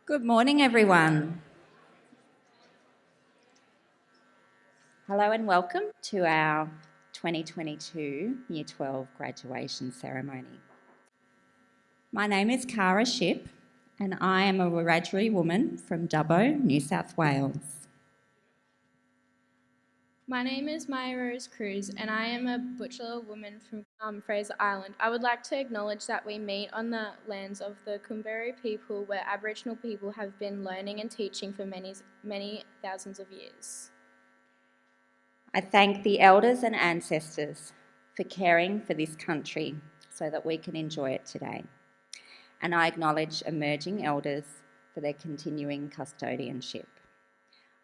Good morning, everyone. Hello and welcome to our 2022 Year 12 graduation ceremony. My name is Cara Ship and I am a Wiradjuri woman from Dubbo, New South Wales. My name is Maya Rose Cruz and I am a Butchulla woman from Fraser Island. I would like to acknowledge that we meet on the lands of the Kumberi people where Aboriginal people have been learning and teaching for many thousands of years. I thank the elders and ancestors for caring for this country so that we can enjoy it today. And I acknowledge emerging elders for their continuing custodianship.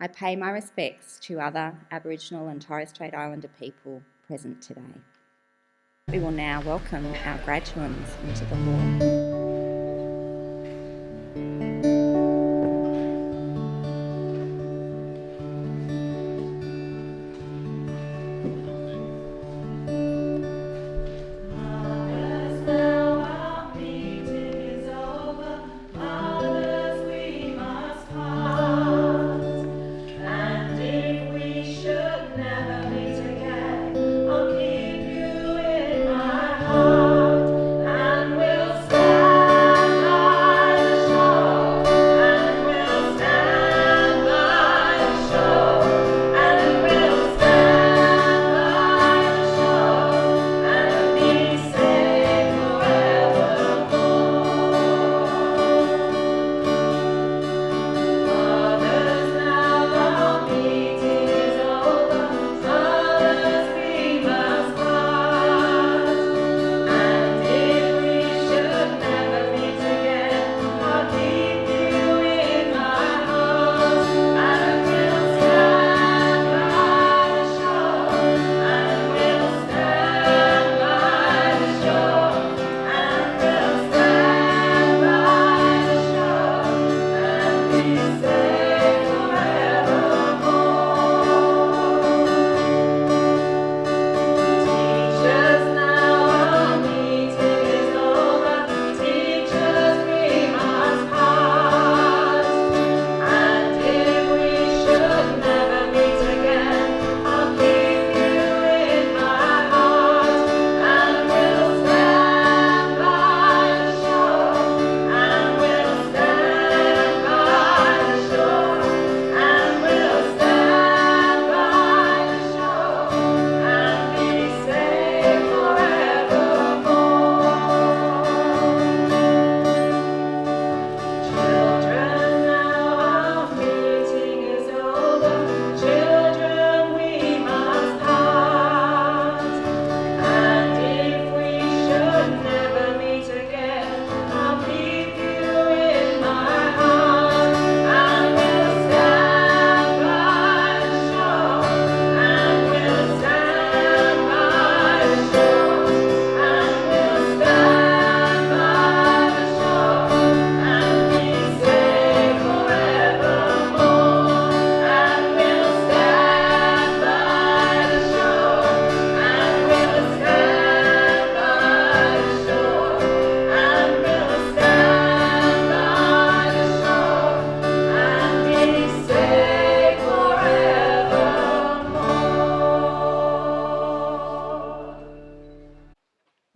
I pay my respects to other Aboriginal and Torres Strait Islander people present today. We will now welcome our graduates into the hall.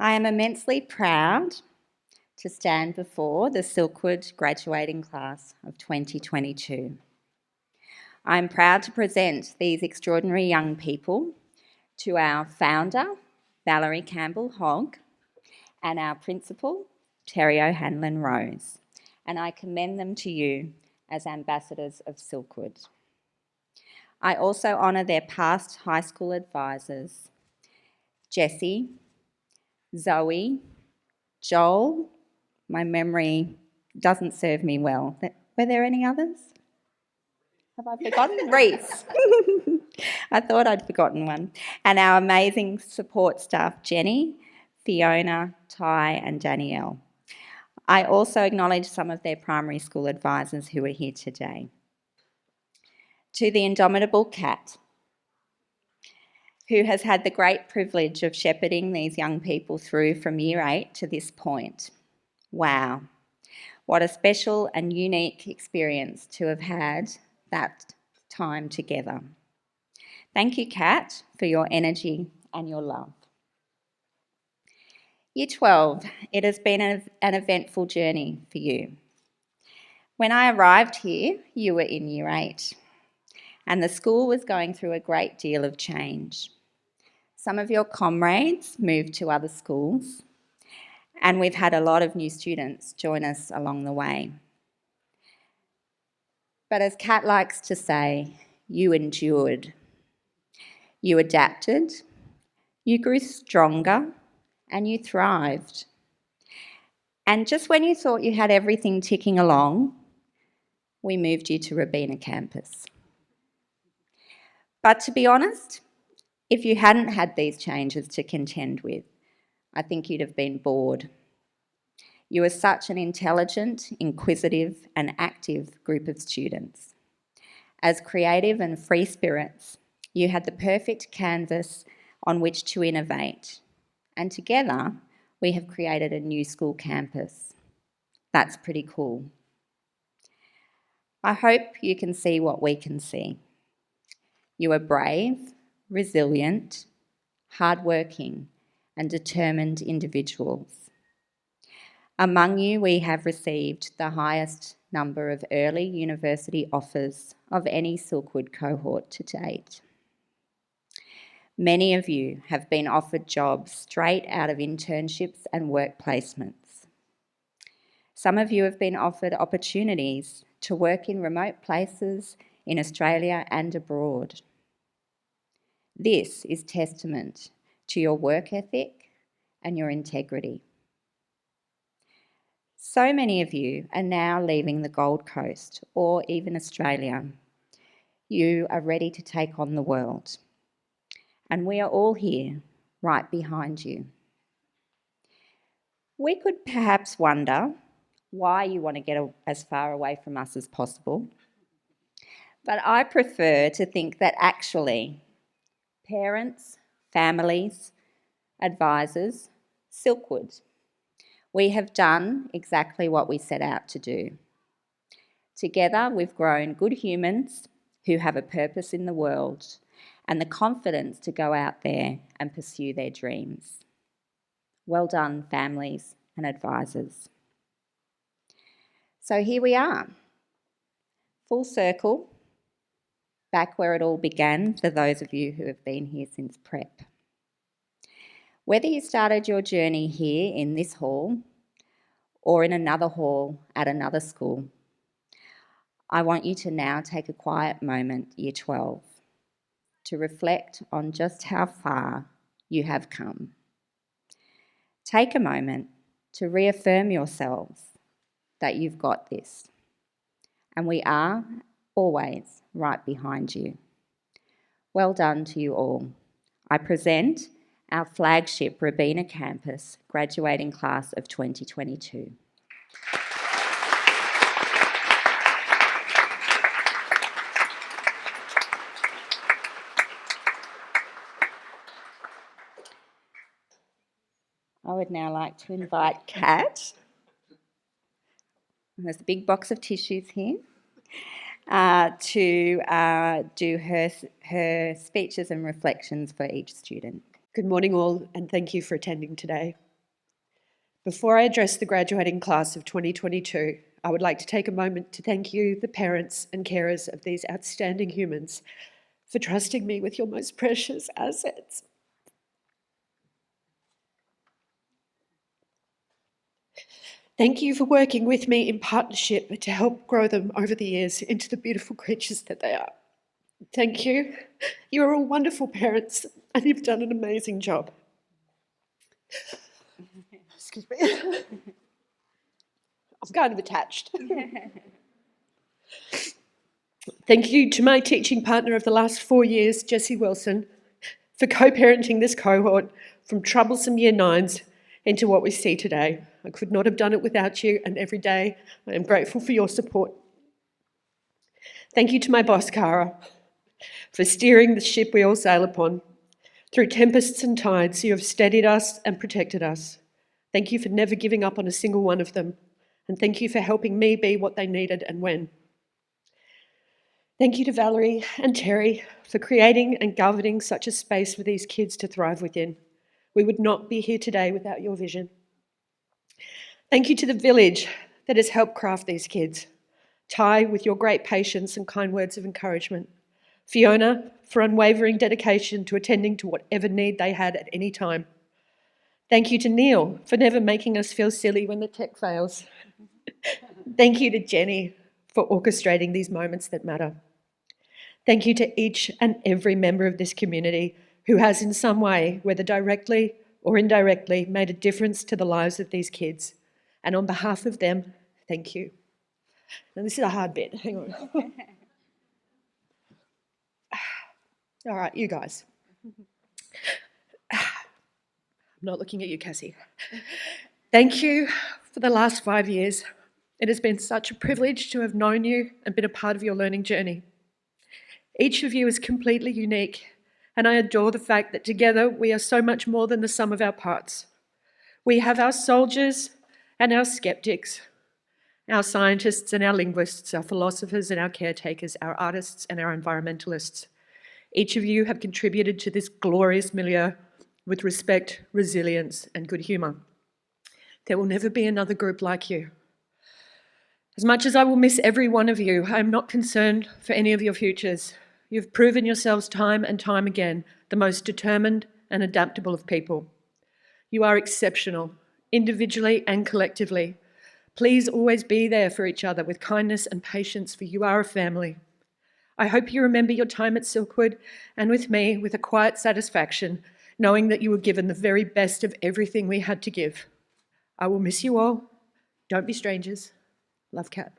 I am immensely proud to stand before the Silkwood graduating class of 2022. I'm proud to present these extraordinary young people to our founder, Valerie Campbell Hogg, and our principal, Terry O'Hanlon Rose, and I commend them to you as ambassadors of Silkwood. I also honour their past high school advisors, Jessie, Zoe, Joel. My memory doesn't serve me well. Were there any others? Have I forgotten? Reese. I thought I'd forgotten one. And our amazing support staff, Jenny, Fiona, Ty and Danielle. I also acknowledge some of their primary school advisors who are here today. To the indomitable Kat, who has had the great privilege of shepherding these young people through from year 8 to this point. Wow. What a special and unique experience to have had that time together. Thank you, Kat, for your energy and your love. Year 12, it has been an eventful journey for you. When I arrived here, you were in Year 8, and the school was going through a great deal of change. Some of your comrades moved to other schools, and we've had a lot of new students join us along the way. But as Kat likes to say, you endured. You adapted, you grew stronger, and you thrived. And just when you thought you had everything ticking along, we moved you to Robina campus. But to be honest, if you hadn't had these changes to contend with, I think you'd have been bored. You are such an intelligent, inquisitive, and active group of students. As creative and free spirits, you had the perfect canvas on which to innovate. And together, we have created a new school campus. That's pretty cool. I hope you can see what we can see. You are brave, resilient, hardworking, and determined individuals. Among you, we have received the highest number of early university offers of any Silkwood cohort to date. Many of you have been offered jobs straight out of internships and work placements. Some of you have been offered opportunities to work in remote places in Australia and abroad. This is testament to your work ethic and your integrity. So many of you are now leaving the Gold Coast or even Australia. You are ready to take on the world. And we are all here, right behind you. We could perhaps wonder why you want to get as far away from us as possible. But I prefer to think that actually parents, families, advisors, Silkwood, we have done exactly what we set out to do. Together, we've grown good humans who have a purpose in the world and the confidence to go out there and pursue their dreams. Well done, families and advisors. So here we are, full circle, back where it all began for those of you who have been here since prep. Whether you started your journey here in this hall or in another hall at another school, I want you to now take a quiet moment, Year 12, to reflect on just how far you have come. Take a moment to reaffirm yourselves that you've got this, and we are always right behind you. Well done to you all. I present our flagship Robina campus graduating class of 2022. I would now like to invite Kat. There's a big box of tissues here to do her speeches and reflections for each student. Good morning all, and thank you for attending today. Before I address the graduating class of 2022, I would like to take a moment to thank you, the parents and carers of these outstanding humans, for trusting me with your most precious assets. Thank you for working with me in partnership to help grow them over the years into the beautiful creatures that they are. Thank you. You are all wonderful parents and you've done an amazing job. Excuse me. I'm kind of attached. Thank you to my teaching partner of the last 4 years, Jessie Wilson, for co-parenting this cohort from troublesome year 9s into what we see today. I could not have done it without you, and every day I am grateful for your support. Thank you to my boss, Cara, for steering the ship we all sail upon. Through tempests and tides, you have steadied us and protected us. Thank you for never giving up on a single one of them. and thank you for helping me be what they needed and when. Thank you to Valerie and Terry for creating and governing such a space for these kids to thrive within. We would not be here today without your vision. Thank you to the village that has helped craft these kids. Ty, with your great patience and kind words of encouragement. Fiona, for unwavering dedication to attending to whatever need they had at any time. Thank you to Neil for never making us feel silly when the tech fails. Thank you to Jenny for orchestrating these moments that matter. Thank you to each and every member of this community who has in some way, whether directly or indirectly, made a difference to the lives of these kids. And on behalf of them, thank you. Now this is a hard bit, hang on. All right, you guys. I'm not looking at you, Cassie. Thank you for the last 5 years. It has been such a privilege to have known you and been a part of your learning journey. Each of you is completely unique, and I adore the fact that together we are so much more than the sum of our parts. We have our soldiers and our skeptics, our scientists and our linguists, our philosophers and our caretakers, our artists and our environmentalists. Each of you have contributed to this glorious milieu with respect, resilience, and good humour. There will never be another group like you. As much as I will miss every one of you, I am not concerned for any of your futures. You've proven yourselves time and time again the most determined and adaptable of people. You are exceptional, individually and collectively. Please always be there for each other with kindness and patience, for you are a family. I hope you remember your time at Silkwood and with me with a quiet satisfaction, knowing that you were given the very best of everything we had to give. I will miss you all. Don't be strangers. Love, Kat.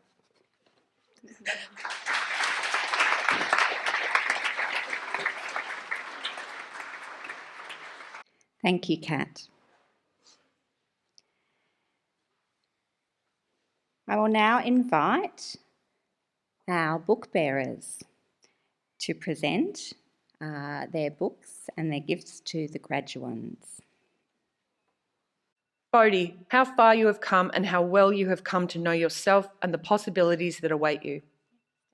Thank you, Kat. I will now invite our book bearers to present their books and their gifts to the graduands. Bodhi, how far you have come and how well you have come to know yourself and the possibilities that await you.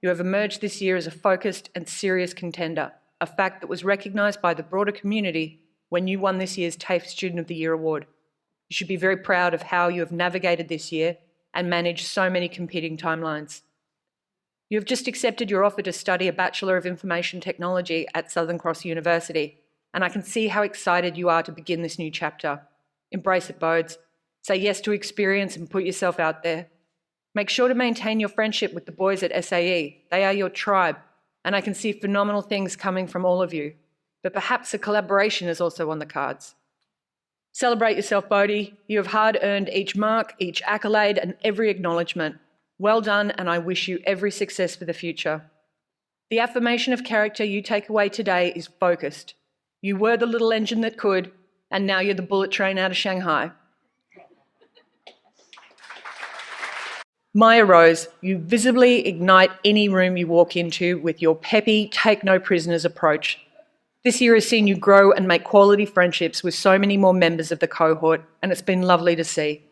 You have emerged this year as a focused and serious contender, a fact that was recognised by the broader community when you won this year's TAFE Student of the Year award. You should be very proud of how you have navigated this year and managed so many competing timelines. You have just accepted your offer to study a Bachelor of Information Technology at Southern Cross University, and I can see how excited you are to begin this new chapter. Embrace it, Bodes. Say yes to experience and put yourself out there. Make sure to maintain your friendship with the boys at SAE. They are your tribe, and I can see phenomenal things coming from all of you. But perhaps a collaboration is also on the cards. Celebrate yourself, Bodhi. You have hard-earned each mark, each accolade, and every acknowledgement. Well done, and I wish you every success for the future. The affirmation of character you take away today is focused. You were the little engine that could, and now you're the bullet train out of Shanghai. Maya Rose, you visibly ignite any room you walk into with your peppy, take-no-prisoners approach. This year has seen you grow and make quality friendships with so many more members of the cohort, and it's been lovely to see.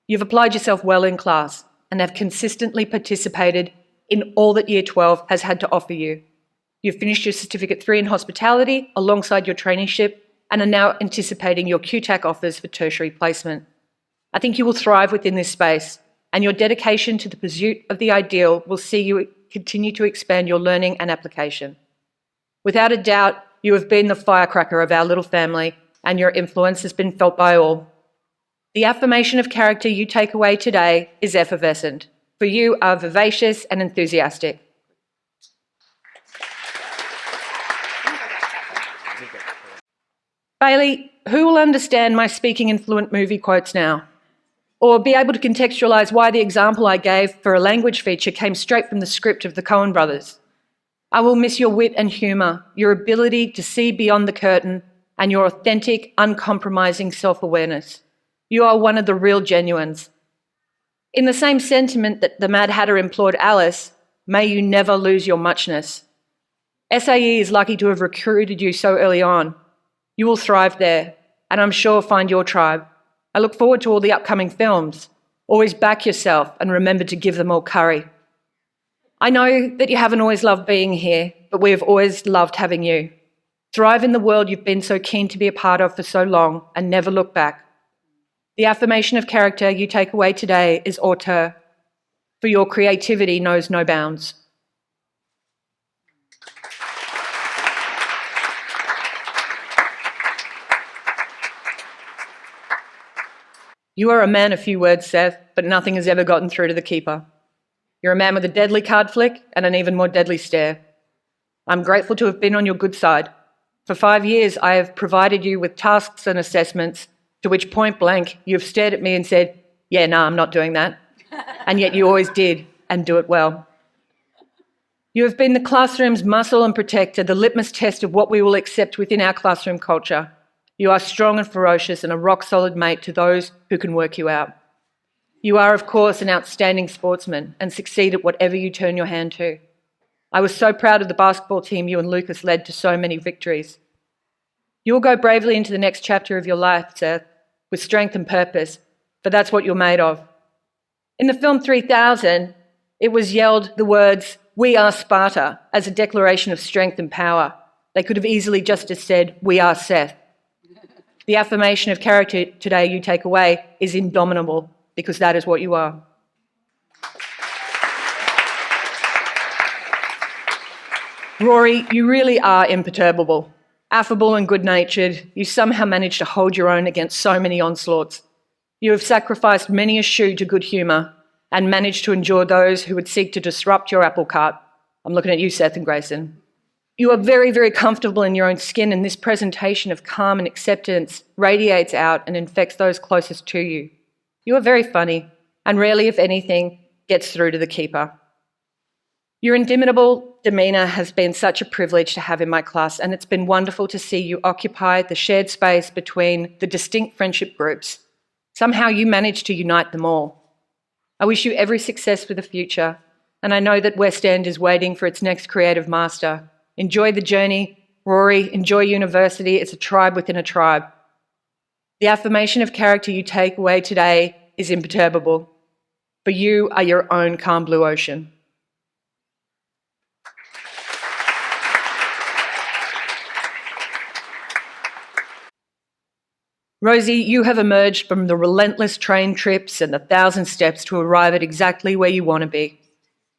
You've applied yourself well in class and have consistently participated in all that Year 12 has had to offer you. You've finished your Certificate 3 in Hospitality alongside your traineeship and are now anticipating your QTAC offers for tertiary placement. I think you will thrive within this space, and your dedication to the pursuit of the ideal will see you continue to expand your learning and application. Without a doubt, you have been the firecracker of our little family, and your influence has been felt by all. The affirmation of character you take away today is effervescent, for you are vivacious and enthusiastic. Bailey, who will understand my speaking in fluent movie quotes now? Or be able to contextualise why the example I gave for a language feature came straight from the script of the Coen brothers? I will miss your wit and humour, your ability to see beyond the curtain, and your authentic, uncompromising self-awareness. You are one of the real genuines. In the same sentiment that the Mad Hatter implored Alice, may you never lose your muchness. SAE is lucky to have recruited you so early on. You will thrive there, and I'm sure find your tribe. I look forward to all the upcoming films, Always back yourself and remember to give them all curry. I know that you haven't always loved being here, but we have always loved having you. Thrive in the world you've been so keen to be a part of for so long and never look back. The affirmation of character you take away today is auteur, for your creativity knows no bounds. You are a man of few words, Seth, but nothing has ever gotten through to the keeper. You're a man with a deadly card flick and an even more deadly stare. I'm grateful to have been on your good side. For 5 years, I have provided you with tasks and assessments to which point blank you have stared at me and said, yeah, no, I'm not doing that. And yet you always did, and do it well. You have been the classroom's muscle and protector, the litmus test of what we will accept within our classroom culture. You are strong and ferocious and a rock-solid mate to those who can work you out. You are, of course, an outstanding sportsman and succeed at whatever you turn your hand to. I was so proud of the basketball team you and Lucas led to so many victories. You will go bravely into the next chapter of your life, Seth, with strength and purpose, for that's what you're made of. In the film 3000, it was yelled the words, "We are Sparta," as a declaration of strength and power. They could have easily just as said, "We are Seth." The affirmation of character today you take away is indomitable, because that is what you are. Rory, you really are imperturbable. Affable and good-natured, you somehow manage to hold your own against so many onslaughts. You have sacrificed many a shoe to good humour and managed to endure those who would seek to disrupt your apple cart. I'm looking at you, Seth and Grayson. You are very, very comfortable in your own skin, and this presentation of calm and acceptance radiates out and infects those closest to you. You are very funny, and rarely, if anything, gets through to the keeper. Your indomitable demeanour has been such a privilege to have in my class, and it's been wonderful to see you occupy the shared space between the distinct friendship groups. Somehow you managed to unite them all. I wish you every success for the future, and I know that West End is waiting for its next creative master. Enjoy the journey, Rory, enjoy university. It's a tribe within a tribe. The affirmation of character you take away today is imperturbable, for you are your own calm blue ocean. Rosie, you have emerged from the relentless train trips and the 1,000 steps to arrive at exactly where you want to be,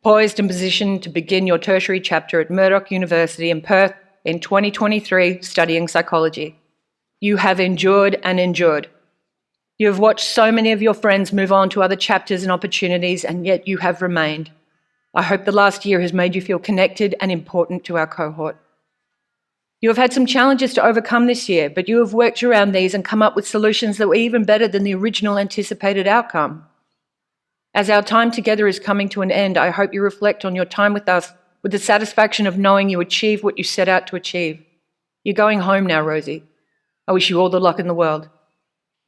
poised and positioned to begin your tertiary chapter at Murdoch University in Perth in 2023, studying psychology. You have endured and endured. You have watched so many of your friends move on to other chapters and opportunities, and yet you have remained. I hope the last year has made you feel connected and important to our cohort. You have had some challenges to overcome this year, but you have worked around these and come up with solutions that were even better than the original anticipated outcome. As our time together is coming to an end, I hope you reflect on your time with us with the satisfaction of knowing you achieved what you set out to achieve. You're going home now, Rosie. I wish you all the luck in the world.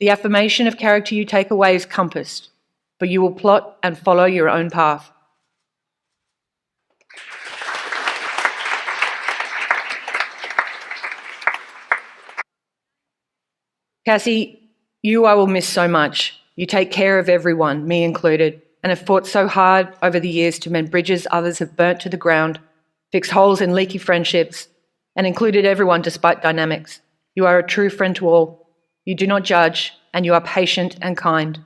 The affirmation of character you take away is compassed, for you will plot and follow your own path. Cassie, you I will miss so much. You take care of everyone, me included, and have fought so hard over the years to mend bridges others have burnt to the ground, fix holes in leaky friendships, and included everyone despite dynamics. You are a true friend to all. You do not judge, and you are patient and kind.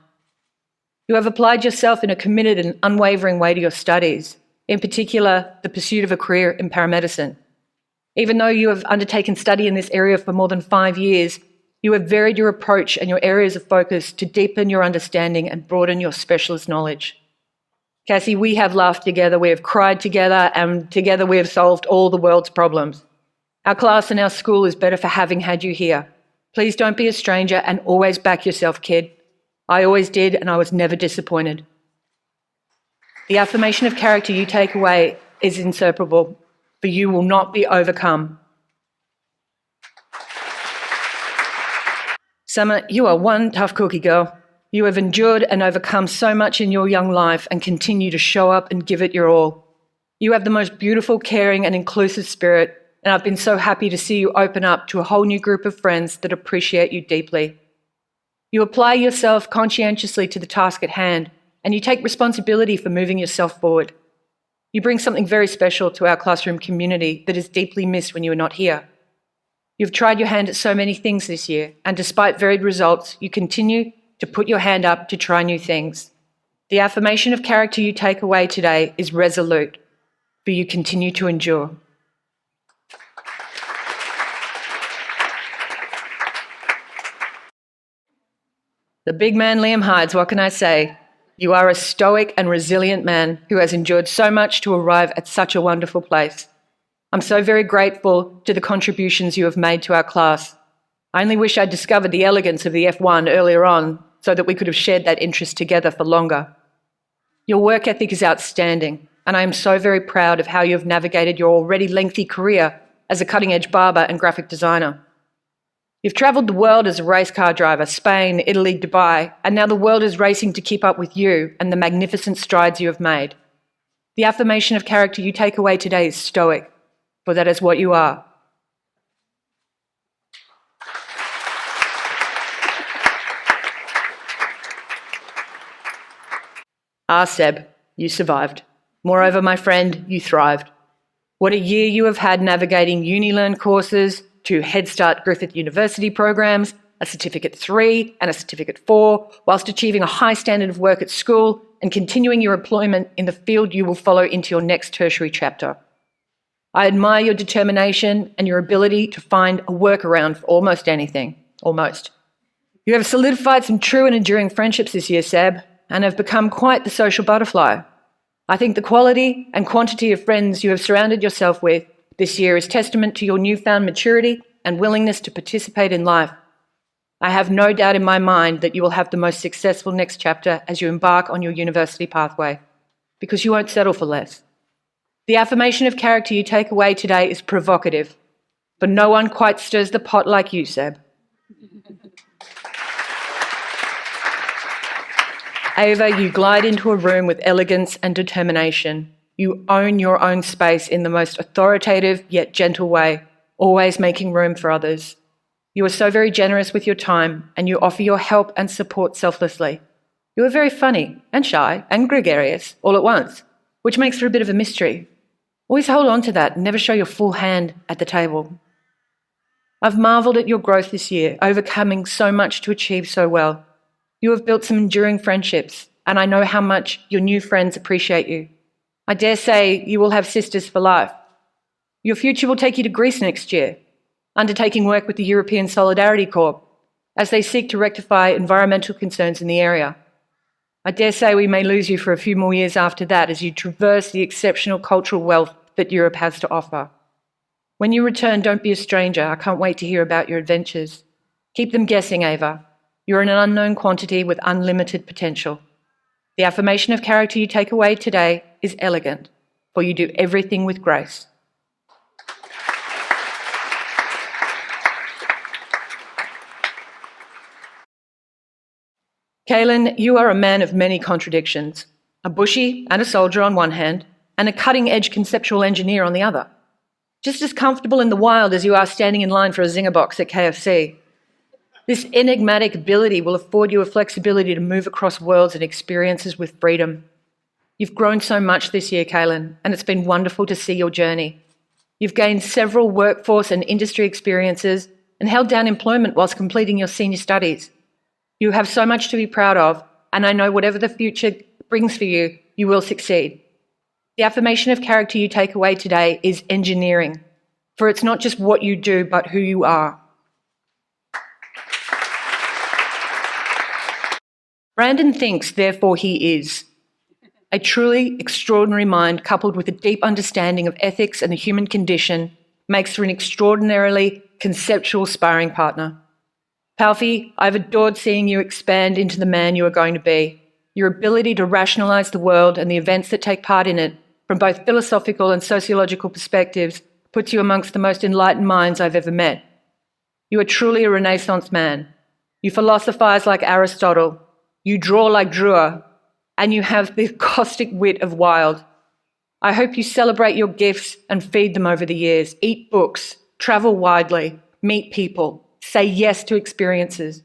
You have applied yourself in a committed and unwavering way to your studies, in particular, the pursuit of a career in paramedicine. Even though you have undertaken study in this area for more than 5 years, you have varied your approach and your areas of focus to deepen your understanding and broaden your specialist knowledge. Cassie, we have laughed together, we have cried together, and together we have solved all the world's problems. Our class and our school is better for having had you here. Please don't be a stranger and always back yourself, kid. I always did, and I was never disappointed. The affirmation of character you take away is inseparable, for you will not be overcome. Summer, you are one tough cookie, girl. You have endured and overcome so much in your young life and continue to show up and give it your all. You have the most beautiful, caring and inclusive spirit, and I've been so happy to see you open up to a whole new group of friends that appreciate you deeply. You apply yourself conscientiously to the task at hand, and you take responsibility for moving yourself forward. You bring something very special to our classroom community that is deeply missed when you are not here. You've tried your hand at so many things this year, and despite varied results, you continue to put your hand up to try new things. The affirmation of character you take away today is resolute, for you continue to endure. The big man Liam Hydes, what can I say? You are a stoic and resilient man who has endured so much to arrive at such a wonderful place. I'm so very grateful to the contributions you have made to our class. I only wish I'd discovered the elegance of the F1 earlier on so that we could have shared that interest together for longer. Your work ethic is outstanding, and I am so very proud of how you have navigated your already lengthy career as a cutting-edge barber and graphic designer. You've travelled the world as a race car driver, Spain, Italy, Dubai, and now the world is racing to keep up with you and the magnificent strides you have made. The affirmation of character you take away today is stoic, for that is what you are. Seb, you survived. Moreover, my friend, you thrived. What a year you have had navigating UniLearn courses, 2 Head Start Griffith University programs, a Certificate 3 and a Certificate 4, whilst achieving a high standard of work at school and continuing your employment in the field you will follow into your next tertiary chapter. I admire your determination and your ability to find a workaround for almost anything. Almost. You have solidified some true and enduring friendships this year, Seb, and have become quite the social butterfly. I think the quality and quantity of friends you have surrounded yourself with this year is testament to your newfound maturity and willingness to participate in life. I have no doubt in my mind that you will have the most successful next chapter as you embark on your university pathway, because you won't settle for less. The affirmation of character you take away today is provocative, but no one quite stirs the pot like you, Seb. Ava, you glide into a room with elegance and determination. You own your own space in the most authoritative yet gentle way, always making room for others. You are so very generous with your time, and you offer your help and support selflessly. You are very funny and shy and gregarious all at once, which makes for a bit of a mystery. Always hold on to that and never show your full hand at the table. I've marvelled at your growth this year, overcoming so much to achieve so well. You have built some enduring friendships, and I know how much your new friends appreciate you. I dare say you will have sisters for life. Your future will take you to Greece next year, undertaking work with the European Solidarity Corps as they seek to rectify environmental concerns in the area. I dare say we may lose you for a few more years after that as you traverse the exceptional cultural wealth that Europe has to offer. When you return, don't be a stranger. I can't wait to hear about your adventures. Keep them guessing, Ava. You're an unknown quantity with unlimited potential. The affirmation of character you take away today is elegant, for you do everything with grace. Kaylin, you are a man of many contradictions, a bushy and a soldier on one hand, and a cutting-edge conceptual engineer on the other. Just as comfortable in the wild as you are standing in line for a Zinger box at KFC. This enigmatic ability will afford you a flexibility to move across worlds and experiences with freedom. You've grown so much this year, Kaylin, and it's been wonderful to see your journey. You've gained several workforce and industry experiences and held down employment whilst completing your senior studies. You have so much to be proud of, and I know whatever the future brings for you, you will succeed. The affirmation of character you take away today is engineering, for it's not just what you do, but who you are. Brandon thinks, therefore he is. A truly extraordinary mind coupled with a deep understanding of ethics and the human condition makes for an extraordinarily conceptual sparring partner. Palfi, I've adored seeing you expand into the man you are going to be. Your ability to rationalise the world and the events that take part in it, from both philosophical and sociological perspectives, puts you amongst the most enlightened minds I've ever met. You are truly a Renaissance man. You philosophise like Aristotle. You draw like Drewer, and you have the caustic wit of Wilde. I hope you celebrate your gifts and feed them over the years. Eat books, travel widely, meet people, say yes to experiences.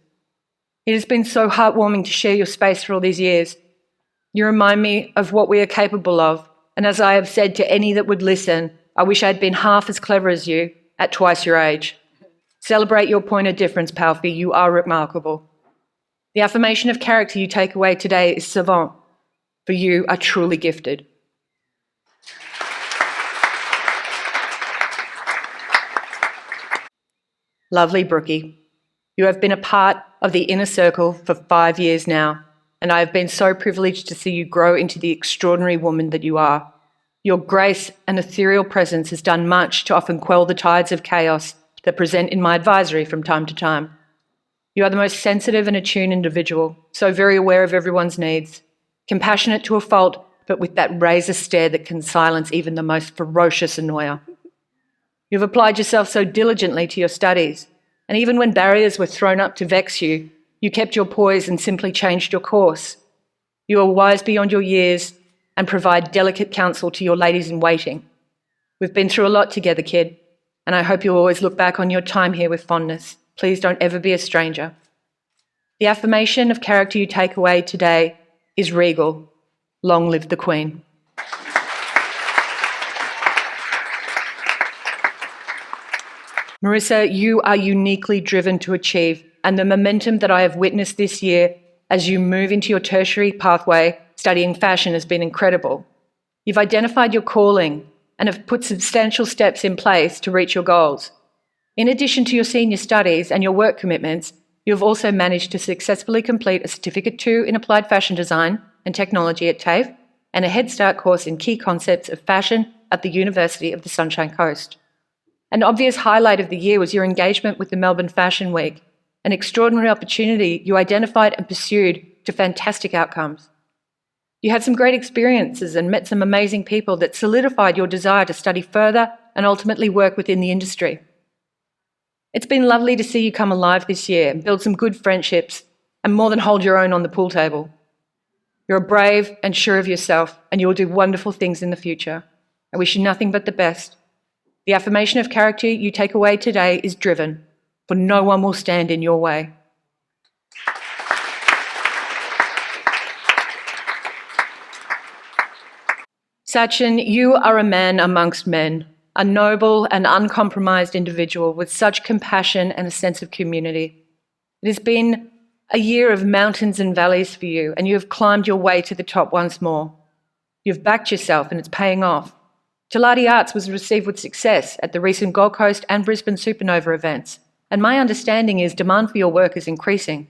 It has been so heartwarming to share your space for all these years. You remind me of what we are capable of, and as I have said to any that would listen, I wish I had been half as clever as you at twice your age. Celebrate your point of difference, Palfi. You are remarkable. The affirmation of character you take away today is savant, for you are truly gifted. Lovely Brookie, you have been a part of the inner circle for 5 years now, and I have been so privileged to see you grow into the extraordinary woman that you are. Your grace and ethereal presence has done much to often quell the tides of chaos that present in my advisory from time to time. You are the most sensitive and attuned individual, so very aware of everyone's needs, compassionate to a fault, but with that razor stare that can silence even the most ferocious annoyer. You've applied yourself so diligently to your studies, and even when barriers were thrown up to vex you, you kept your poise and simply changed your course. You are wise beyond your years and provide delicate counsel to your ladies-in-waiting. We've been through a lot together, kid, and I hope you'll always look back on your time here with fondness. Please don't ever be a stranger. The affirmation of character you take away today is regal. Long live the Queen. Marissa, you are uniquely driven to achieve, and the momentum that I have witnessed this year as you move into your tertiary pathway studying fashion has been incredible. You've identified your calling and have put substantial steps in place to reach your goals. In addition to your senior studies and your work commitments, you have also managed to successfully complete a Certificate 2 in Applied Fashion Design and Technology at TAFE and a Head Start course in Key Concepts of Fashion at the University of the Sunshine Coast. An obvious highlight of the year was your engagement with the Melbourne Fashion Week, an extraordinary opportunity you identified and pursued to fantastic outcomes. You had some great experiences and met some amazing people that solidified your desire to study further and ultimately work within the industry. It's been lovely to see you come alive this year and build some good friendships and more than hold your own on the pool table. You're brave and sure of yourself, and you will do wonderful things in the future. I wish you nothing but the best. The affirmation of character you take away today is driven, for no one will stand in your way. Sachin, you are a man amongst men, a noble and uncompromised individual with such compassion and a sense of community. It has been a year of mountains and valleys for you, and you have climbed your way to the top once more. You've backed yourself, and it's paying off. Gelati Arts was received with success at the recent Gold Coast and Brisbane Supernova events, and my understanding is demand for your work is increasing.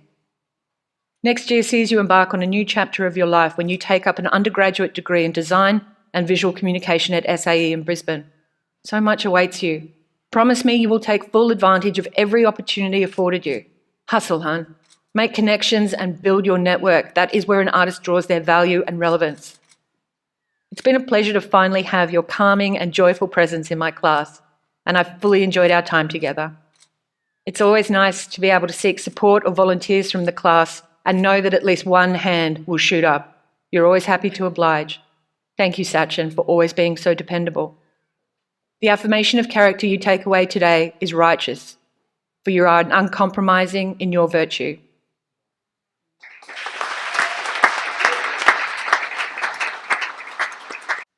Next year sees you embark on a new chapter of your life when you take up an undergraduate degree in design and visual communication at SAE in Brisbane. So much awaits you. Promise me you will take full advantage of every opportunity afforded you. Hustle, hun. Make connections and build your network. That is where an artist draws their value and relevance. It's been a pleasure to finally have your calming and joyful presence in my class, and I've fully enjoyed our time together. It's always nice to be able to seek support or volunteers from the class and know that at least one hand will shoot up. You're always happy to oblige. Thank you, Sachin, for always being so dependable. The affirmation of character you take away today is righteous, for you are uncompromising in your virtue.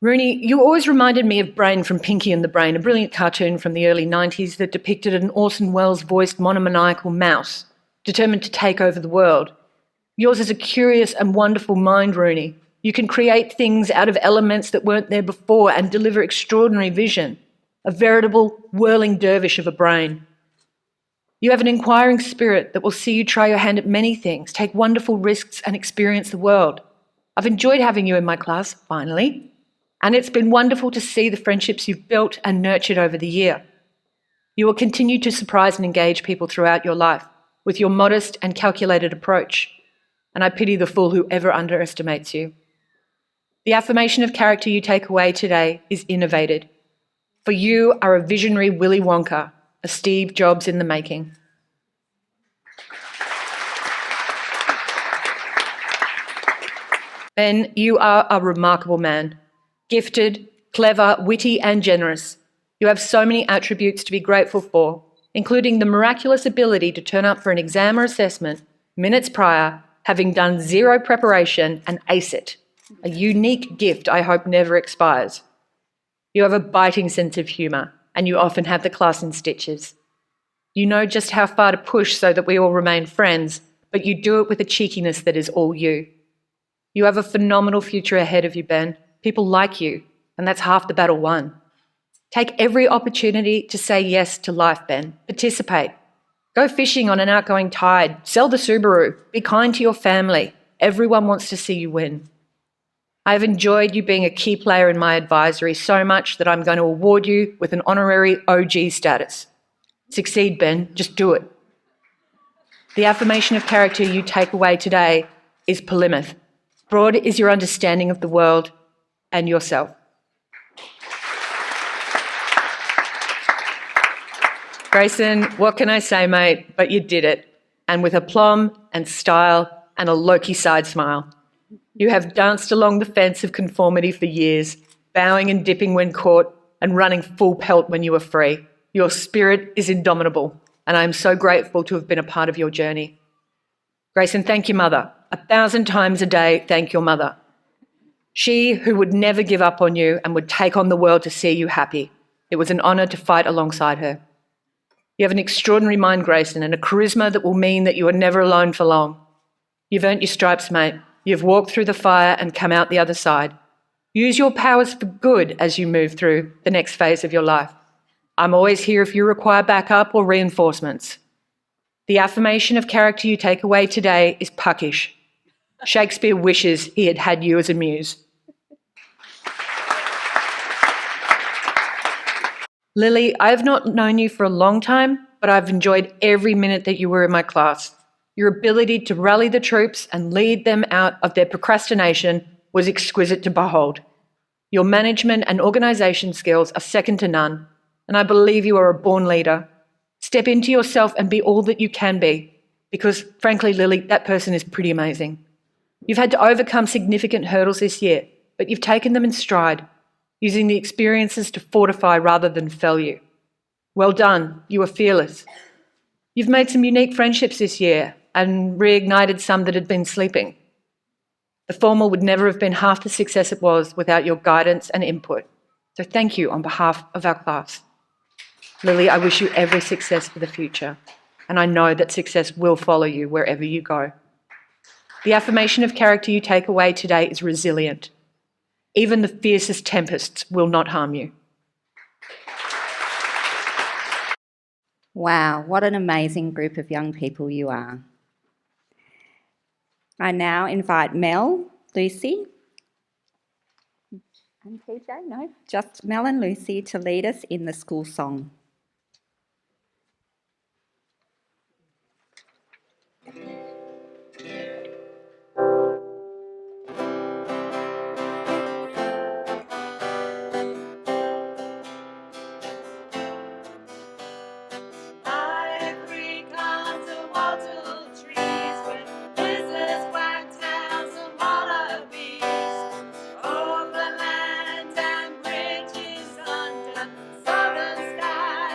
Rooney, you always reminded me of Brain from Pinky and the Brain, a brilliant cartoon from the early 90s that depicted an Orson Welles-voiced monomaniacal mouse determined to take over the world. Yours is a curious and wonderful mind, Rooney. You can create things out of elements that weren't there before and deliver extraordinary vision, a veritable whirling dervish of a brain. You have an inquiring spirit that will see you try your hand at many things, take wonderful risks and experience the world. I've enjoyed having you in my class, finally. And it's been wonderful to see the friendships you've built and nurtured over the year. You will continue to surprise and engage people throughout your life with your modest and calculated approach, and I pity the fool who ever underestimates you. The affirmation of character you take away today is innovated, for you are a visionary Willy Wonka, a Steve Jobs in the making. Ben, you are a remarkable man. Gifted, clever, witty and generous. You have so many attributes to be grateful for, including the miraculous ability to turn up for an exam or assessment minutes prior, having done zero preparation and ace it. a unique gift I hope never expires. You have a biting sense of humour, and you often have the class in stitches. You know just how far to push so that we all remain friends, but you do it with a cheekiness that is all you. You have a phenomenal future ahead of you, Ben. People like you, and that's half the battle won. Take every opportunity to say yes to life, Ben. Participate. Go fishing on an outgoing tide. Sell the Subaru. Be kind to your family. Everyone wants to see you win. I have enjoyed you being a key player in my advisory so much that I'm going to award you with an honorary OG status. Succeed, Ben. Just do it. The affirmation of character you take away today is Polymath. Broad is your understanding of the world and yourself. Grayson, what can I say, mate? But you did it. And with aplomb and style and a Loki side smile. You have danced along the fence of conformity for years, bowing and dipping when caught and running full pelt when you were free. Your spirit is indomitable, and I am so grateful to have been a part of your journey. Grayson, thank your mother. 1,000 times a day, thank your mother. She who would never give up on you and would take on the world to see you happy. It was an honour to fight alongside her. You have an extraordinary mind, Grayson, and a charisma that will mean that you are never alone for long. You've earned your stripes, mate. You've walked through the fire and come out the other side. Use your powers for good as you move through the next phase of your life. I'm always here if you require backup or reinforcements. The affirmation of character you take away today is puckish. Shakespeare wishes he had had you as a muse. Lily, I have not known you for a long time, but I've enjoyed every minute that you were in my class. Your ability to rally the troops and lead them out of their procrastination was exquisite to behold. Your management and organisation skills are second to none, and I believe you are a born leader. Step into yourself and be all that you can be, because frankly, Lily, that person is pretty amazing. You've had to overcome significant hurdles this year, but you've taken them in stride, using the experiences to fortify rather than fell you. Well done, you are fearless. You've made some unique friendships this year and reignited some that had been sleeping. The former would never have been half the success it was without your guidance and input. So thank you on behalf of our class. Lily, I wish you every success for the future, and I know that success will follow you wherever you go. The affirmation of character you take away today is resilient. Even the fiercest tempests will not harm you. Wow, what an amazing group of young people you are. I now invite Mel, Lucy, and PJ, no, just Mel and Lucy to lead us in the school song. Over land and bridges under southern skies.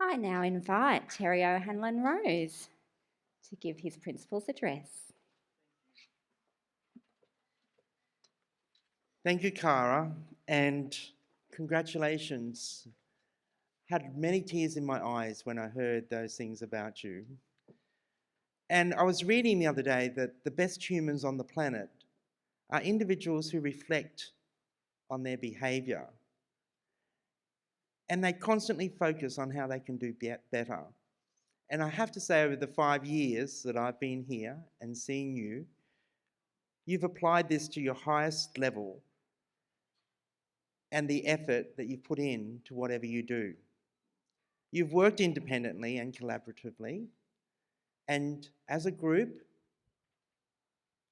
I now invite Terry O'Hanlon Rose to give his principal's address. Thank you, Cara, and congratulations. Had many tears in my eyes when I heard those things about you. And I was reading the other day that the best humans on the planet are individuals who reflect on their behaviour and they constantly focus on how they can do better. And I have to say, over the 5 years that I've been here and seen you, you've applied this to your highest level and the effort that you've put in to whatever you do. You've worked independently and collaboratively, and as a group,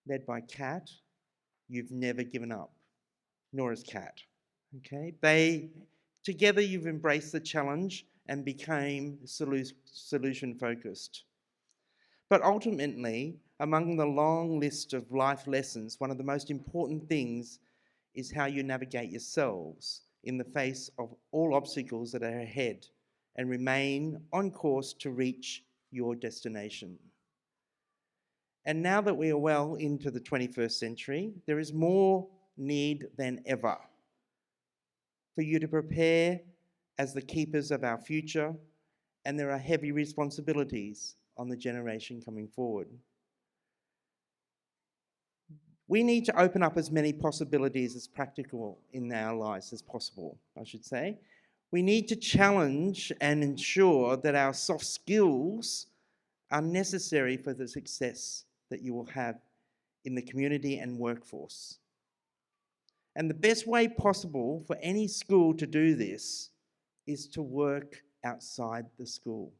led by Kat, you've never given up, nor has Kat. Okay? Together you've embraced the challenge and became solution focused. But ultimately, among the long list of life lessons, one of the most important things is how you navigate yourselves in the face of all obstacles that are ahead and remain on course to reach your destination. And now that we are well into the 21st century, there is more need than ever for you to prepare as the keepers of our future, and there are heavy responsibilities on the generation coming forward. We need to open up as many possibilities as practical in our lives as possible, I should say. We need to challenge and ensure that our soft skills are necessary for the success that you will have in the community and workforce. And the best way possible for any school to do this is to work outside the school.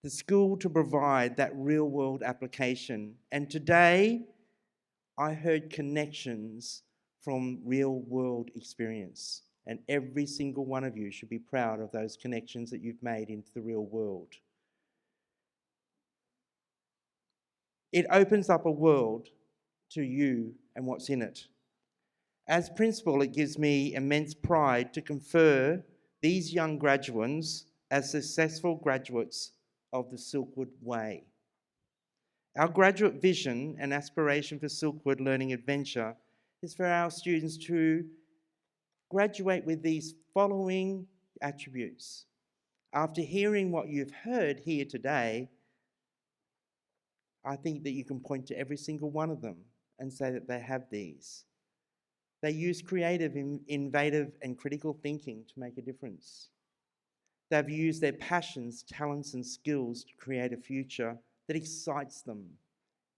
The school to provide that real-world application. And today, I heard connections from real-world experience. And every single one of you should be proud of those connections that you've made into the real world. It opens up a world to you and what's in it. As principal, it gives me immense pride to confer these young graduates as successful graduates of the Silkwood Way. Our graduate vision and aspiration for Silkwood Learning Adventure is for our students to graduate with these following attributes. After hearing what you've heard here today, I think that you can point to every single one of them and say that they have these. They use creative, innovative, and critical thinking to make a difference. They've used their passions, talents, and skills to create a future that excites them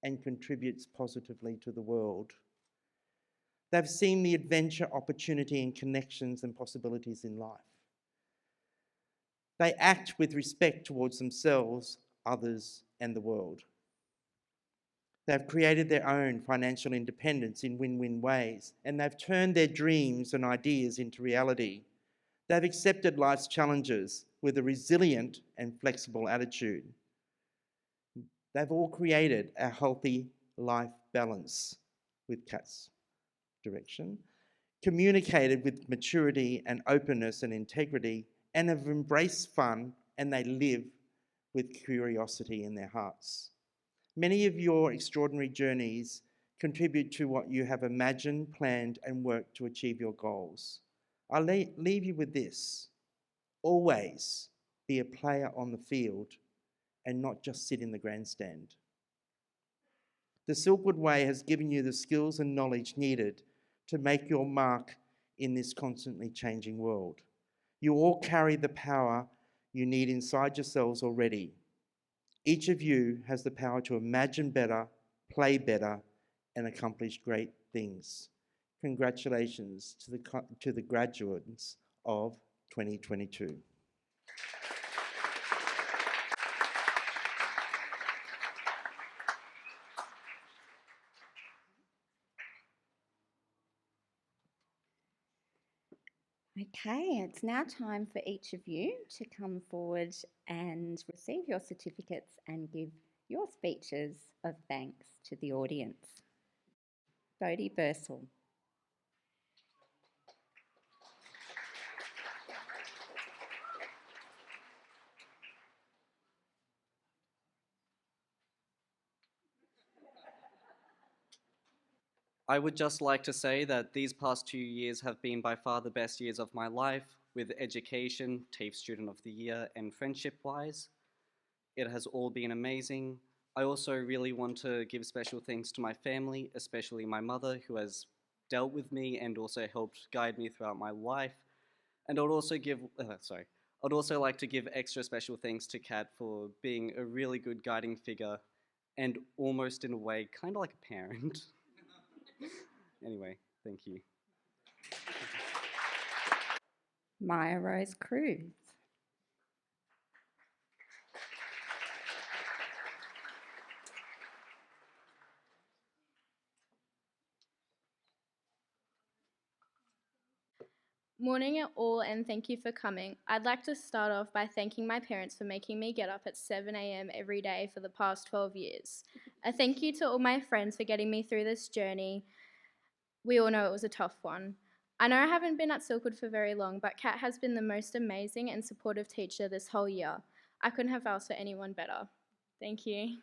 and contributes positively to the world. They've seen the adventure, opportunity, and connections and possibilities in life. They act with respect towards themselves, others, and the world. They've created their own financial independence in win-win ways, and they've turned their dreams and ideas into reality. They've accepted life's challenges with a resilient and flexible attitude. They've all created a healthy life balance with Kat's direction, communicated with maturity and openness and integrity, and have embraced fun, and they live with curiosity in their hearts. Many of your extraordinary journeys contribute to what you have imagined, planned, and worked to achieve your goals. I'll leave you with this. Always be a player on the field and not just sit in the grandstand. The Silkwood Way has given you the skills and knowledge needed to make your mark in this constantly changing world. You all carry the power you need inside yourselves already. Each of you has the power to imagine better, play better, and accomplish great things. Congratulations to the graduates of 2022. Okay, it's now time for each of you to come forward and receive your certificates and give your speeches of thanks to the audience. Bodhi Bursell. I would just like to say that these past 2 years have been by far the best years of my life, with education, TAFE Student of the Year, and friendship-wise. It has all been amazing. I also really want to give special thanks to my family, especially my mother, who has dealt with me and also helped guide me throughout my life. And I'd also like to give extra special thanks to Kat for being a really good guiding figure and almost in a way, kind of like a parent. Anyway, thank you. Maya Rose Cruz. Morning at all, and thank you for coming. I'd like to start off by thanking my parents for making me get up at 7 a.m. every day for the past 12 years. A thank you to all my friends for getting me through this journey. We all know it was a tough one. I know I haven't been at Silkwood for very long, but Kat has been the most amazing and supportive teacher this whole year. I couldn't have asked for anyone better. Thank you.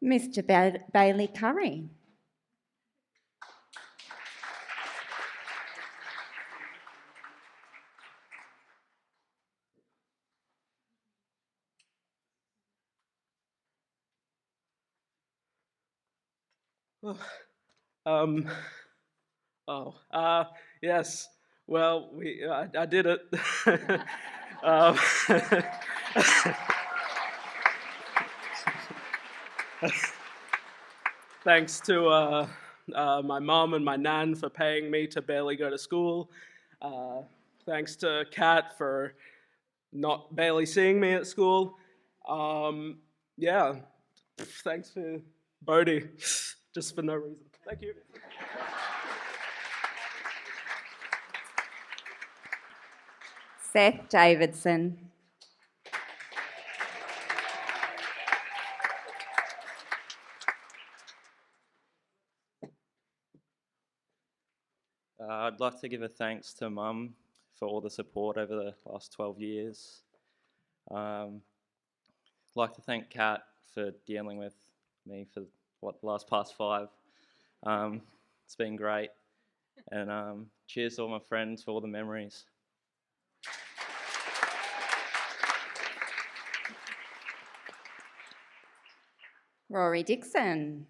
Mr. Bailey Curry. Um, yes. Well, I did it. um, Thanks to my mom and my nan for paying me to barely go to school. Thanks to Kat for not barely seeing me at school. Yeah, thanks for Bodhi, just for no reason. Thank you. Seth Davidson. I'd like to give a thanks to Mum for all the support over the last 12 years. I'd like to thank Kat for dealing with me for the last past 5. It's been great. And cheers to all my friends for all the memories. Rory Dixon.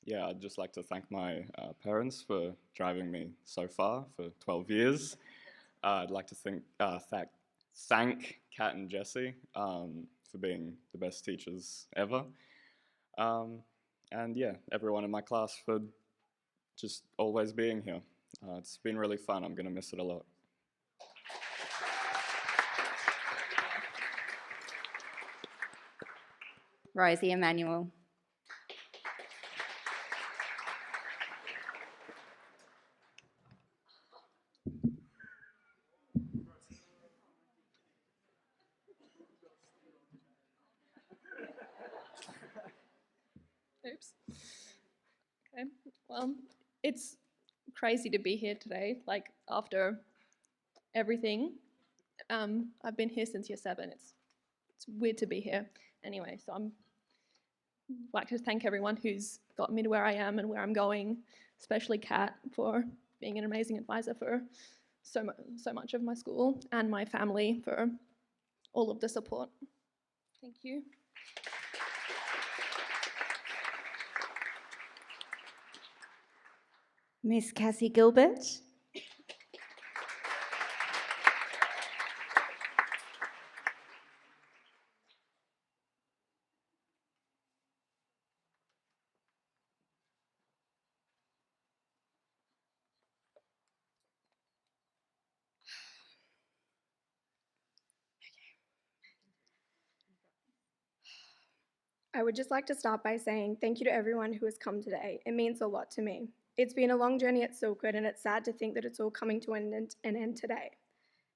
Yeah, I'd just like to thank my parents for driving me so far for 12 years. I'd like to thank Kat and Jesse for being the best teachers ever. And yeah, everyone in my class for just always being here. It's been really fun. I'm going to miss it a lot. Rosie Emmanuel. Oops. Okay, well, it's crazy to be here today, like after everything. I've been here since year 7. It's weird to be here. Anyway, so I'm like to thank everyone who's got me to where I am and where I'm going, especially Kat for being an amazing advisor for so much of my school, and my family for all of the support. Thank you. Miss Cassie Gilbert. I would just like to start by saying thank you to everyone who has come today. It means a lot to me. It's been a long journey at Silkwood, and it's sad to think that it's all coming to an end today.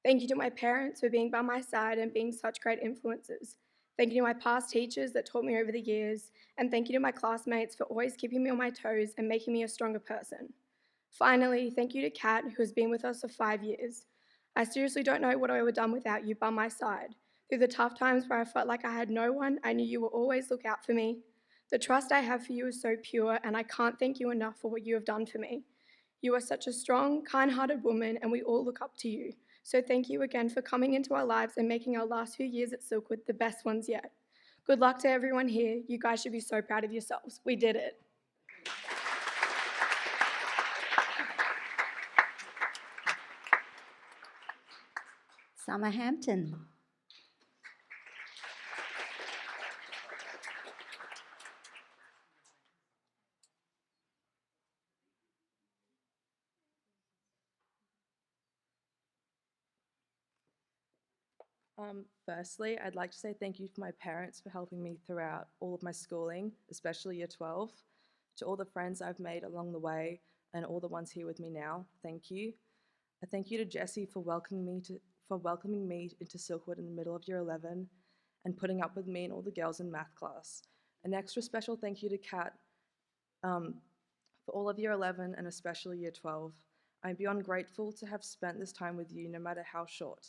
Thank you to my parents for being by my side and being such great influences. Thank you to my past teachers that taught me over the years, and thank you to my classmates for always keeping me on my toes and making me a stronger person. Finally, thank you to Kat, who has been with us for 5 years. I seriously don't know what I would have done without you by my side. Through the tough times where I felt like I had no one, I knew you would always look out for me. The trust I have for you is so pure, and I can't thank you enough for what you have done for me. You are such a strong, kind-hearted woman, and we all look up to you. So thank you again for coming into our lives and making our last few years at Silkwood the best ones yet. Good luck to everyone here. You guys should be so proud of yourselves. We did it. Summer Hampton. Firstly, I'd like to say thank you to my parents for helping me throughout all of my schooling, especially year 12. To all the friends I've made along the way and all the ones here with me now, thank you. A thank you to Jessie for welcoming me into Silkwood in the middle of year 11 and putting up with me and all the girls in math class. An extra special thank you to Kat for all of year 11 and especially year 12. I'm beyond grateful to have spent this time with you, no matter how short.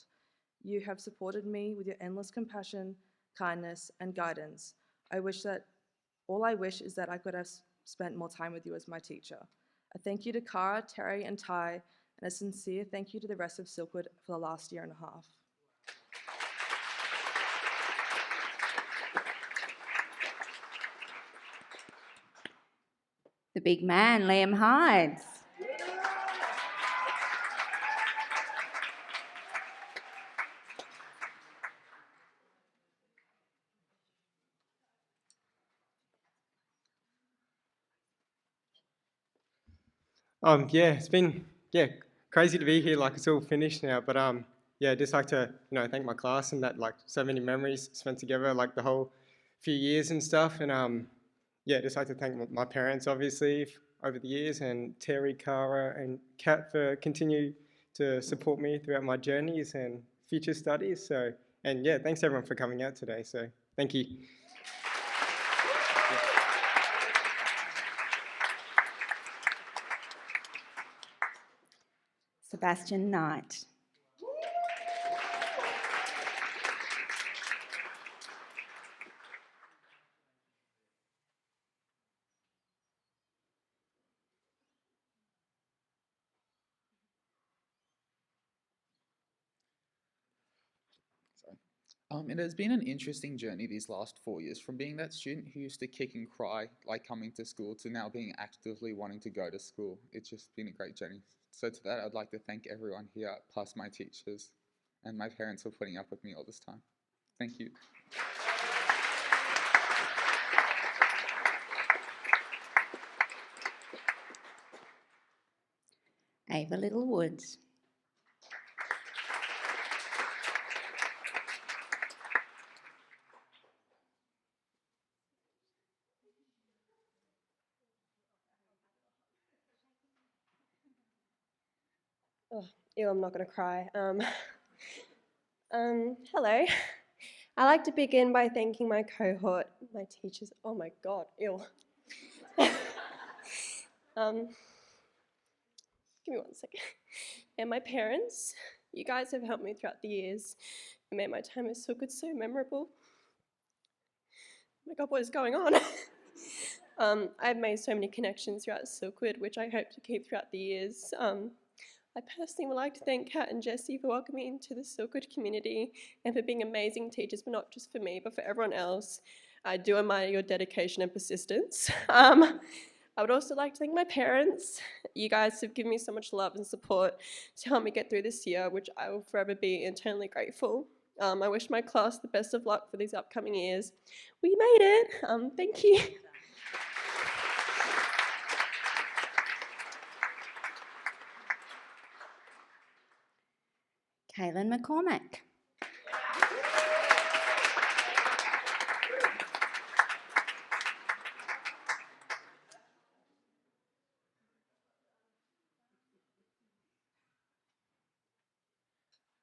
You have supported me with your endless compassion, kindness, and guidance. All I wish is that I could have spent more time with you as my teacher. A thank you to Cara, Terry, and Ty, and a sincere thank you to the rest of Silkwood for the last year and a half. The big man, Liam Hydes. Yeah, it's been crazy to be here. Like it's all finished now, but just like to thank my class and that like so many memories spent together like the whole few years and stuff, and just like to thank my parents obviously over the years, and Terry, Cara, and Kat for continue to support me throughout my journeys and future studies. So and thanks everyone for coming out today. So thank you. Sebastian Knight. It has been an interesting journey these last 4 years, from being that student who used to kick and cry like coming to school to now being actively wanting to go to school. It's just been a great journey. So to that, I'd like to thank everyone here, plus my teachers and my parents for putting up with me all this time. Thank you. Ava Littlewood. Oh, ew, I'm not going to cry. Hello. I like to begin by thanking my cohort, my teachers. Oh my God, ew. Give me 1 second. And my parents. You guys have helped me throughout the years and made my time at Silkwood so memorable. Oh my God, what is going on? I've made so many connections throughout Silkwood, which I hope to keep throughout the years. I personally would like to thank Kat and Jessie for welcoming me into the Silkwood community and for being amazing teachers, but not just for me, but for everyone else. I do admire your dedication and persistence. I would also like to thank my parents. You guys have given me so much love and support to help me get through this year, which I will forever be eternally grateful. I wish my class the best of luck for these upcoming years. We made it. Thank you. Kaylin McCormack.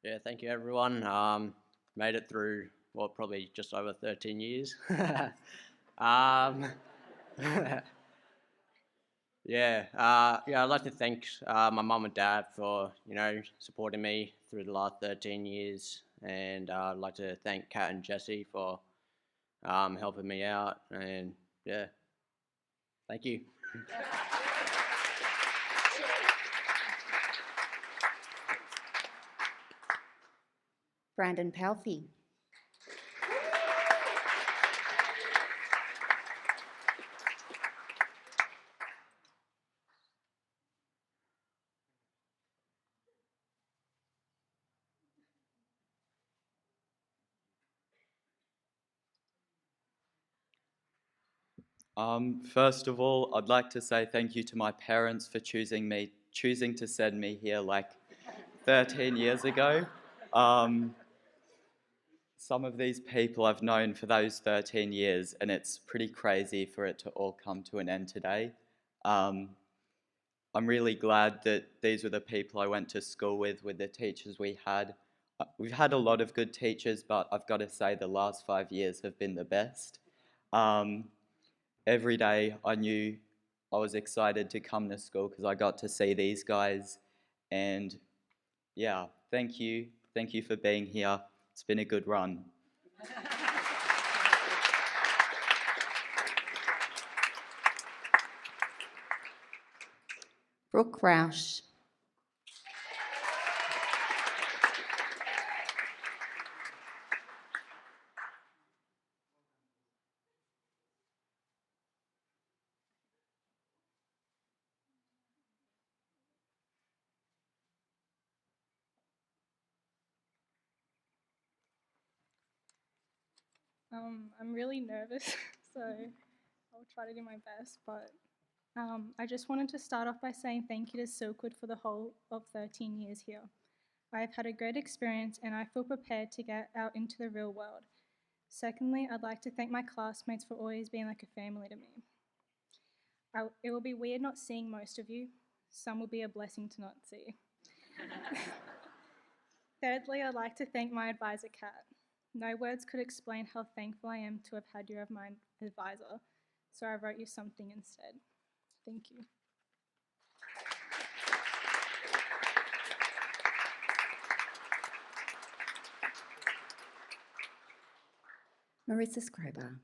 Yeah, thank you everyone. Made it through well, probably just over 13 years. um, yeah, I'd like to thank my mum and dad for, supporting me through the last 13 years. And I'd like to thank Kat and Jesse for helping me out. And yeah, thank you. Brandon Palfy. First of all, I'd like to say thank you to my parents for choosing to send me here like 13 years ago. Some of these people I've known for those 13 years, and it's pretty crazy for it to all come to an end today. I'm really glad that these were the people I went to school with the teachers we had. We've had a lot of good teachers, but I've got to say the last 5 years have been the best. Every day I knew I was excited to come to school because I got to see these guys. And yeah, thank you. Thank you for being here. It's been a good run. Brooke Roush. I'm really nervous, so I'll try to do my best, but I just wanted to start off by saying thank you to Silkwood for the whole of 13 years here. I've had a great experience and I feel prepared to get out into the real world. Secondly, I'd like to thank my classmates for always being like a family to me. It will be weird not seeing most of you. Some will be a blessing to not see. Thirdly, I'd like to thank my advisor, Kat. No words could explain how thankful I am to have had you as my advisor, so I wrote you something instead. Thank you. Marissa Scrober.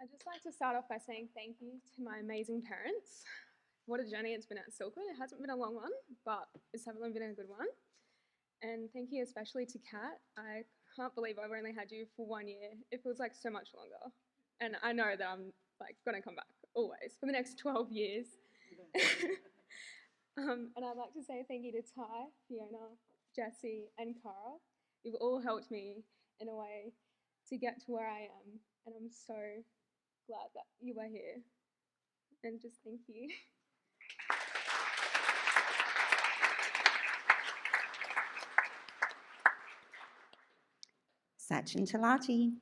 I'd just like to start off by saying thank you to my amazing parents. What a journey it's been at Silkwood. It hasn't been a long one, but it's definitely been a good one. And thank you especially to Kat. I can't believe I've only had you for 1 year. It feels like so much longer. And I know that I'm gonna come back always for the next 12 years. And I'd like to say thank you to Ty, Fiona, Jessie, and Cara. You've all helped me in a way to get to where I am. And I'm so glad that you are here. And just thank you. Sachin Talati.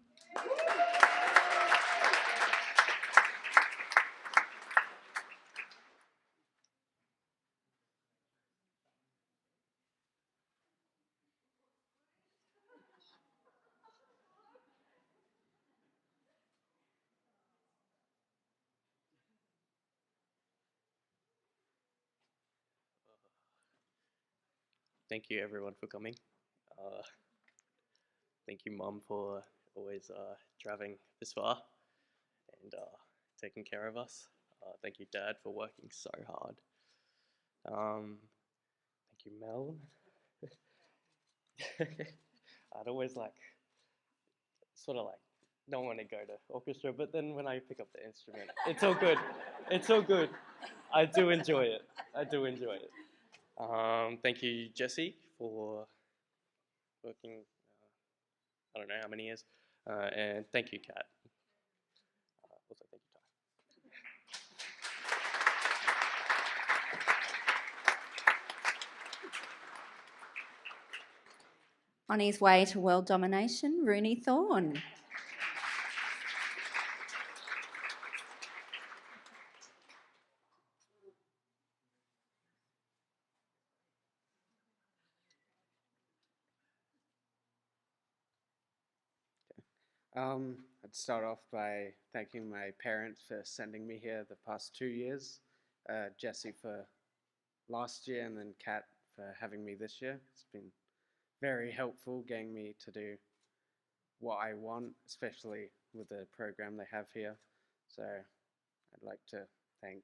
Thank you everyone for coming. Thank you Mum for always driving this far and taking care of us. Thank you Dad for working so hard. Thank you Mel. I'd always don't want to go to orchestra, but then when I pick up the instrument, it's all good. It's all good. I do enjoy it. Thank you, Jesse, for working, I don't know how many years, and thank you, Kat. Also, thank you, Ty. On his way to world domination, Rooney Thorne. I'd start off by thanking my parents for sending me here the past 2 years, Jesse for last year, and then Kat for having me this year. It's been very helpful getting me to do what I want, especially with the program they have here. So I'd like to thank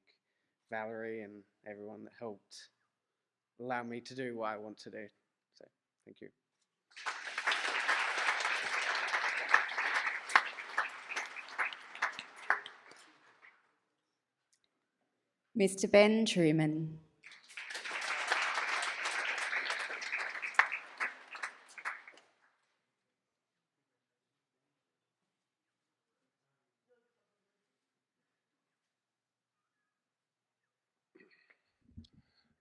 Valerie and everyone that helped allow me to do what I want to do. So thank you. Mr. Ben Truman.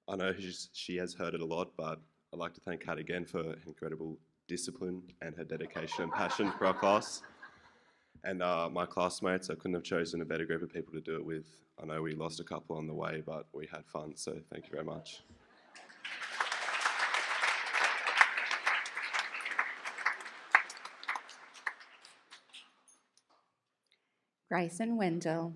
I know she has heard it a lot, but I'd like to thank Kat again for her incredible discipline and her dedication and passion for our class. And my classmates, I couldn't have chosen a better group of people to do it with. I know we lost a couple on the way, but we had fun, so thank you very much. Grayson Wendell.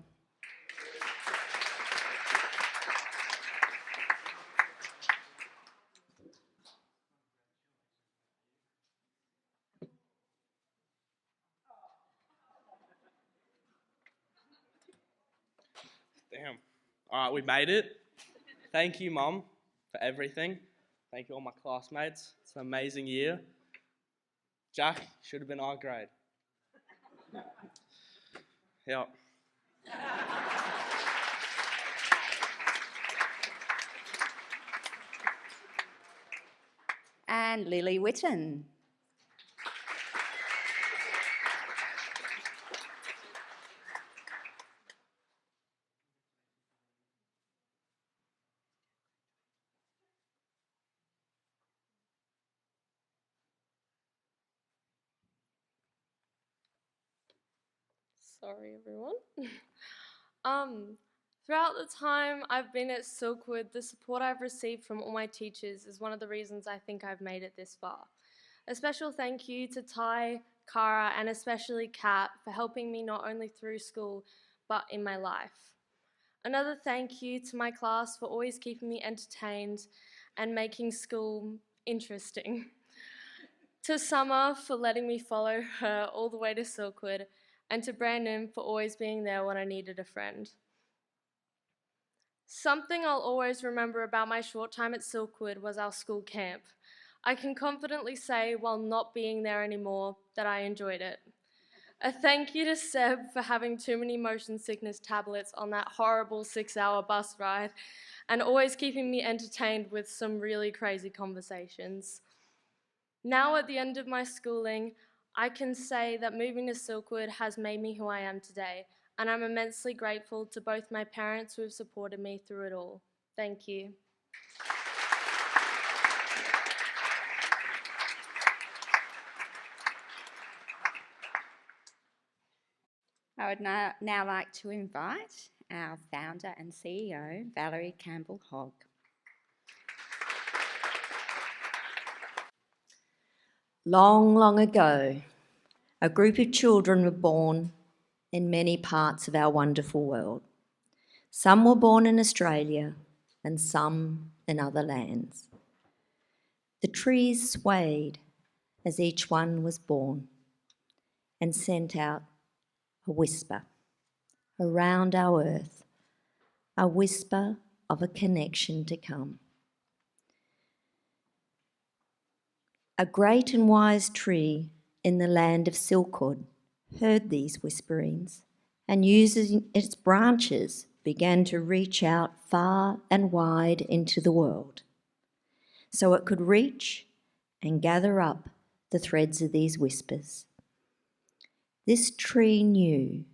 Damn. All right, we made it. Thank you, Mum, for everything. Thank you, all my classmates. It's an amazing year. Jack should have been our grade. Yep. And Lily Witten. Sorry, everyone. Throughout the time I've been at Silkwood, the support I've received from all my teachers is one of the reasons I think I've made it this far. A special thank you to Ty, Cara, and especially Kat for helping me not only through school, but in my life. Another thank you to my class for always keeping me entertained and making school interesting. To Summer for letting me follow her all the way to Silkwood, and to Brandon for always being there when I needed a friend. Something I'll always remember about my short time at Silkwood was our school camp. I can confidently say, while not being there anymore, that I enjoyed it. A thank you to Seb for having too many motion sickness tablets on that horrible 6-hour bus ride, and always keeping me entertained with some really crazy conversations. Now at the end of my schooling, I can say that moving to Silkwood has made me who I am today, and I'm immensely grateful to both my parents who have supported me through it all. Thank you. I would now like to invite our founder and CEO, Valerie Campbell-Hogg. Long, long ago, a group of children were born in many parts of our wonderful world. Some were born in Australia and some in other lands. The trees swayed as each one was born and sent out a whisper around our earth, a whisper of a connection to come. A great and wise tree in the land of Silkwood heard these whisperings and using its branches began to reach out far and wide into the world so it could reach and gather up the threads of these whispers. This tree knew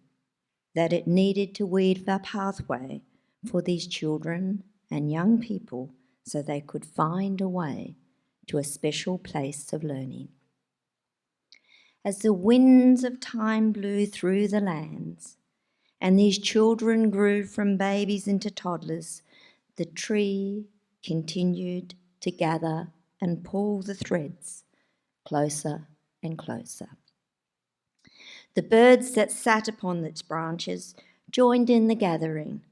that it needed to weed a pathway for these children and young people so they could find a way to a special place of learning. As the winds of time blew through the lands, and these children grew from babies into toddlers, the tree continued to gather and pull the threads closer and closer. The birds that sat upon its branches joined in the gathering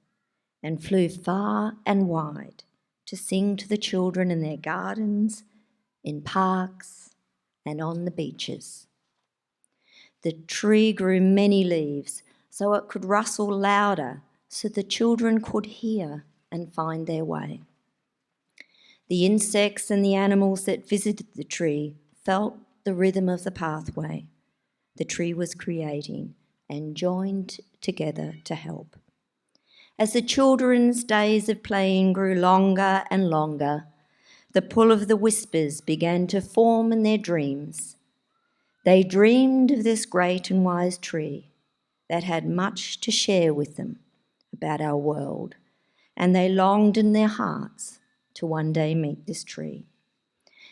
and flew far and wide to sing to the children in their gardens, in parks, and on the beaches. The tree grew many leaves so it could rustle louder so the children could hear and find their way. The insects and the animals that visited the tree felt the rhythm of the pathway the tree was creating and joined together to help. As the children's days of playing grew longer and longer, the pull of the whispers began to form in their dreams. They dreamed of this great and wise tree that had much to share with them about our world, and they longed in their hearts to one day meet this tree.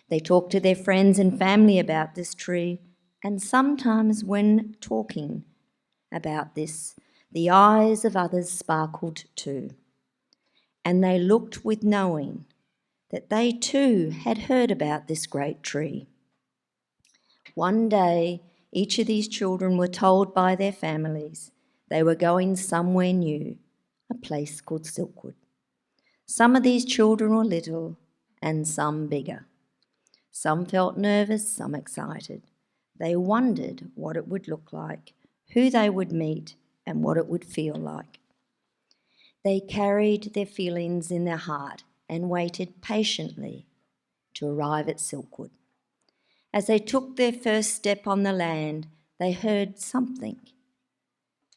They talked to their friends and family about this tree, and sometimes when talking about this, the eyes of others sparkled too, and they looked with knowing that they too had heard about this great tree. One day, each of these children were told by their families they were going somewhere new, a place called Silkwood. Some of these children were little and some bigger. Some felt nervous, some excited. They wondered what it would look like, who they would meet, and what it would feel like. They carried their feelings in their heart and waited patiently to arrive at Silkwood. As they took their first step on the land, they heard something,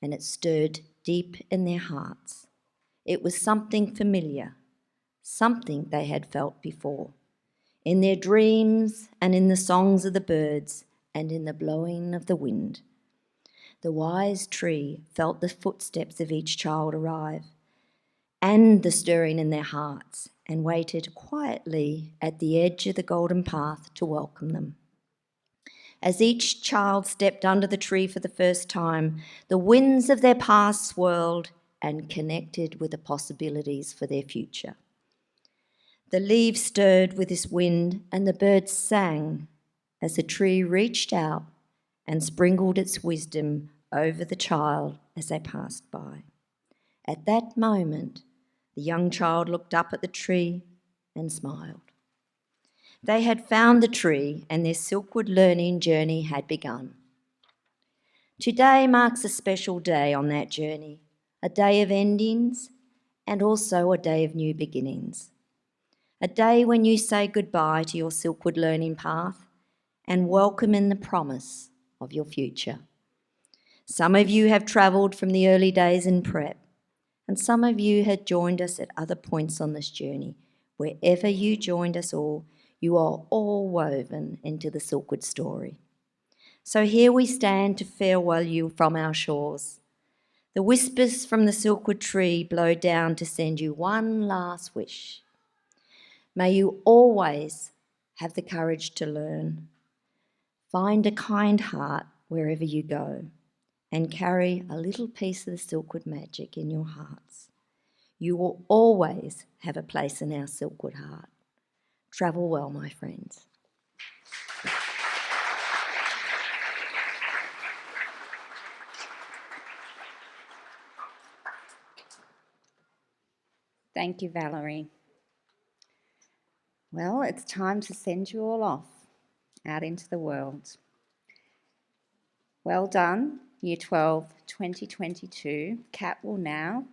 and it stirred deep in their hearts. It was something familiar, something they had felt before, in their dreams and in the songs of the birds and in the blowing of the wind. The wise tree felt the footsteps of each child arrive and the stirring in their hearts, and waited quietly at the edge of the golden path to welcome them. As each child stepped under the tree for the first time, the winds of their past swirled and connected with the possibilities for their future. The leaves stirred with this wind, and the birds sang as the tree reached out and sprinkled its wisdom over the child as they passed by. At that moment, the young child looked up at the tree and smiled. They had found the tree, and their Silkwood learning journey had begun. Today marks a special day on that journey, a day of endings and also a day of new beginnings. A day when you say goodbye to your Silkwood learning path and welcome in the promise of your future. Some of you have travelled from the early days in prep, and some of you had joined us at other points on this journey. Wherever you joined us all, you are all woven into the Silkwood story. So here we stand to farewell you from our shores. The whispers from the Silkwood tree blow down to send you one last wish. May you always have the courage to learn. Find a kind heart wherever you go, and carry a little piece of the Silkwood magic in your hearts. You will always have a place in our Silkwood heart. Travel well, my friends. Thank you, Valerie. Well, it's time to send you all off out into the world. Well done, Year 12 2022. Kat will now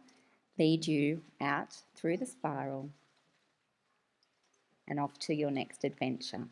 lead you out through the spiral and off to your next adventure.